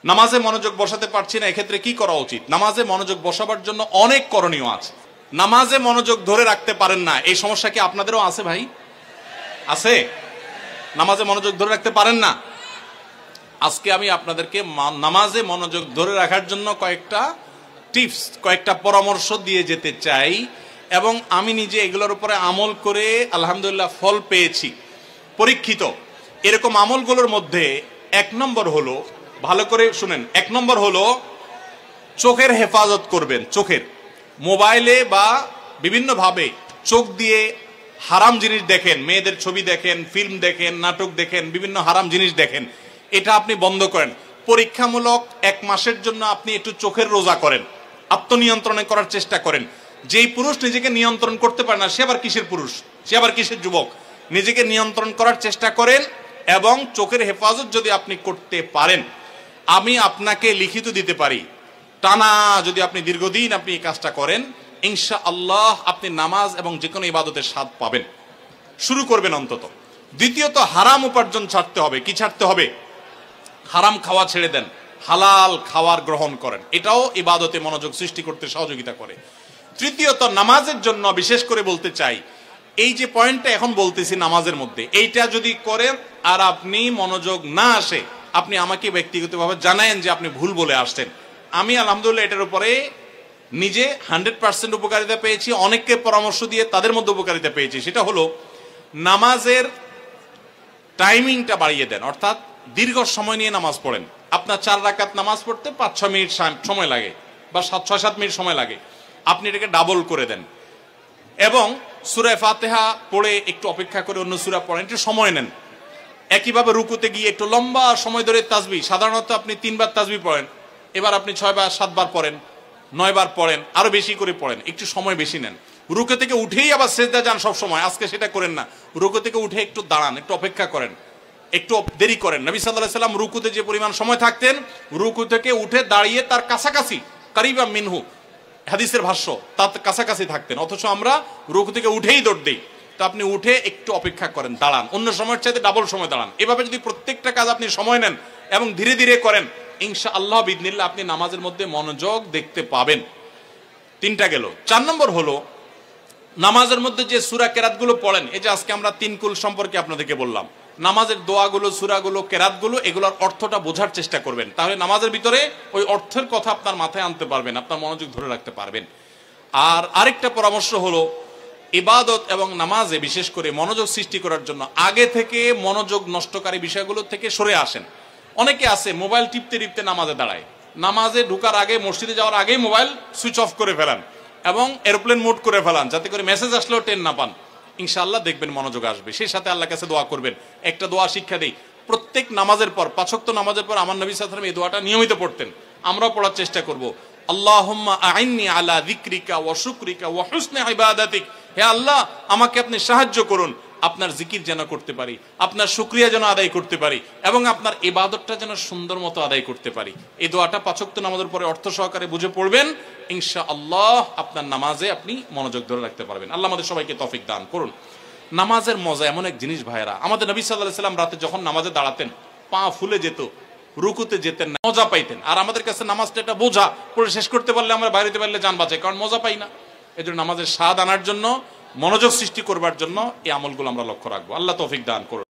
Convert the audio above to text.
নামাজে মনোযোগ বসাতে পারছি না, এক্ষেত্রে কি করা উচিত? নামাজে মনোযোগ বসাবার জন্য অনেক করণীয় আছে। নামাজে মনোযোগ ধরে রাখতে পারেন না, এই সমস্যা কি আপনাদেরও আছে ভাই? আছে? নামাজে মনোযোগ ধরে রাখতে পারেন না? আজকে আমি আপনাদেরকে নামাজে মনোযোগ ধরে রাখার জন্য কয়েকটা টিপস, কয়েকটা পরামর্শ দিয়ে যেতে চাই, এবং আমি নিজে এগুলোর উপরে আমল করে আলহামদুলিল্লাহ ফল পেয়েছি, পরীক্ষিত। এরকম আমলগুলোর মধ্যে 1 নম্বর হলো, ভালো করে শুনেন, 1 নম্বর হলো চোখের হেফাজত করবেন। চোখের, মোবাইলে বা বিভিন্নভাবে চোখ দিয়ে হারাম জিনিস দেখেন, মেয়েদের ছবি দেখেন, ফিল্ম দেখেন, নাটক দেখেন, বিভিন্ন হারাম জিনিস দেখেন, এটা আপনি বন্ধ করেন। পরীক্ষামূলক 1 মাসের জন্য আপনি একটু চোখের রোজা করেন, আত্মনিয়ন্ত্রণে করার চেষ্টা করেন। যেই পুরুষ নিজেকে নিয়ন্ত্রণ করতে পারে না, সে আবার কিসের পুরুষ, সে আবার কিসের যুবক? নিজেকে নিয়ন্ত্রণ করার চেষ্টা করেন, এবং চোখের হেফাজত যদি আপনি করতে পারেন, আমি আপনাকে লিখিত দিতে পারি, টানা যদি আপনি দীর্ঘদিন আপনি এই কাজটা করেন, ইনশাআল্লাহ আপনি নামাজ এবং যে কোনো ইবাদতের স্বাদ পাবেন। শুরু করবেন অন্তত। দ্বিতীয়ত, হারাম উপার্জন ছাড়তে হবে। কি ছাড়তে হবে? হারাম খাওয়া ছেড়ে দেন, হালাল খাওয়ার গ্রহণ করেন, এটাও ইবাদতে মনোযোগ সৃষ্টি করতে সহযোগিতা করে। তৃতীয়ত, নামাজের জন্য বিশেষ করে বলতে চাই, এই যে পয়েন্টটা এখন বলতেছি নামাজের মধ্যে, এইটা যদি করেন আর আপনি মনোযোগ না আসে, আপনি আমাকে ব্যক্তিগতভাবে জানায়েন যে আপনি ভুল বলে আসছেন। আমি আলহামদুলিল্লাহ এটার উপরে নিজে 100% উপকারিতা পেয়েছি, অনেককে পরামর্শ দিয়ে তাদের মধ্যে উপকারিতা পেয়েছি। সেটা হলো নামাজের টাইমিংটা বাড়িয়ে দেন, অর্থাৎ দীর্ঘ সময় নিয়ে নামাজ পড়েন। আপনার 4 রাকাত নামাজ পড়তে 5-6 মিনিট সময় লাগে, বা 6-7 মিনিট সময় লাগে, আপনি এটাকে ডাবল করে দেন, এবং সূরা ফাতিহা পড়ে একটু অপেক্ষা করে অন্য সূরা পড়েন, একটু সময় নেন। একইভাবে রুকুতে গিয়ে একটু লম্বা সময় ধরে তাসবিহ, সাধারণত আপনি 3 বার তাসবিহ পড়েন, এবার আপনি 6 বার 7 বার পড়েন, 9 বার পড়েন, আরো বেশি করে পড়েন, একটু সময় বেশি নেন। রুকু থেকে উঠেই আবার সিজদা যান সব সময়, আজকে সেটা করেন না। রুকু থেকে উঠে একটু দাঁড়ান, একটু অপেক্ষা করেন, একটু দেরি করেন। নবী সাল্লাল্লাহু আলাইহি সাল্লাম রুকুতে যে পরিমাণ সময় থাকতেন, রুকু থেকে উঠে দাঁড়িয়ে তার কাছাকাছি, কারিবা মিনহু হাদিসের ভাষ্য, তার কাছাকাছি থাকতেন, অথচ আমরা রুকু থেকে উঠেই দৌড় দিই। তো আপনি উঠে একটু অপেক্ষা করেন, দাঁড়ান, অন্য সময়ের চাইতে ডাবল সময় দাঁড়ান। এভাবে যদি প্রত্যেকটা কাজ আপনি সময় নেন এবং ধীরে ধীরে করেন, ইনশাআল্লাহ বিইذনিল্লাহ আপনি নামাজের মধ্যে মনোযোগ দেখতে পাবেন। 3টা গেল। 4 নম্বর হলো নামাজের মধ্যে যে সূরা কেরাতগুলো পড়েন, এই যে আজকে আমরা 3 কুল সম্পর্কে আপনাদেরকে বললাম, নামাজের দোয়াগুলো, সূরাগুলো, কেরাতগুলো, এগুলোর অর্থটা বোঝার চেষ্টা করবেন। তাহলে নামাজের ভিতরে ওই অর্থের কথা আপনার মাথায় আনতে পারবেন, আপনার মনোযোগ ধরে রাখতে পারবেন। আর আরেকটা পরামর্শ হলো, ইবাদত এবং নামাজে বিশেষ করে মনোযোগ সৃষ্টি করার জন্য আগে থেকে মনোযোগ নষ্টকারী বিষয়গুলো থেকে সরে আসেন। অনেকে আছে মোবাইল টিপতে টিপতে নামাজে দাঁড়ায়, নামাজে ঢোকার আগে, মসজিদে যাওয়ার আগেই মোবাইল সুইচ অফ করে ফেলান এবং এরোপ্লেন মোড করে ফেলান, যাতে করে মেসেজ আসলেও টের না পান। ইনশাআল্লাহ দেখবেন মনোযোগ আসবে। সেই সাথে আল্লাহর কাছে দোয়া করবেন। একটা দোয়া শিক্ষা দেই, প্রত্যেক নামাজের পর, 5 ওয়াক্ত নামাজের পর আমার নবী সাল্লাল্লাহু আলাইহি ওয়াসাল্লাম এই দোয়াটা নিয়মিত পড়তেন, আমরাও পড়ার চেষ্টা করব। আল্লাহুম্মা আইন্নি আলা যিকরিকা ওয়া শুকরিকা ওয়া হুসনি ইবাদাতিক, হে আল্লাহ আমাকে আপনি সাহায্য করুন, আপনার জিকির যেন করতে পারি, আপনার শুকরিয়া যেন আদায় করতে পারি, এবং আপনার ইবাদতটা যেন সুন্দর মতো আদায় করতে পারি। এই দোয়াটা 5 ওয়াক্ত নামাজের পরে অর্থ সহকারে বুঝে পড়বেন, ইনশাআল্লাহ আপনার নামাজে আপনি মনোযোগ ধরে রাখতে পারবেন। আল্লাহ আমাদের সবাইকে তৌফিক দান করুন। নামাজের মজা এমন এক জিনিস ভাইরা, আমাদের নবী সাল্লাল্লাহু আলাইহি ওয়াসাল্লাম রাতে যখন নামাজে দাঁড়াতেন, পা ফুলে যেত, রুকুতে যেতেন না, মজা পাইতেন। আর আমাদের কাছে নামাজটা একটা বোঝা, পড়ে শেষ করতে পারলে আমরা বাইরে যেতে পারলে জান বাঁচে, কারণ মজা পাই না। এজন্য নামাজের স্বাদ আনার জন্য, মনোযোগ সৃষ্টি করবার জন্য এই আমলগুলো আমরা লক্ষ্য রাখবো। আল্লাহ তৌফিক দান করুন।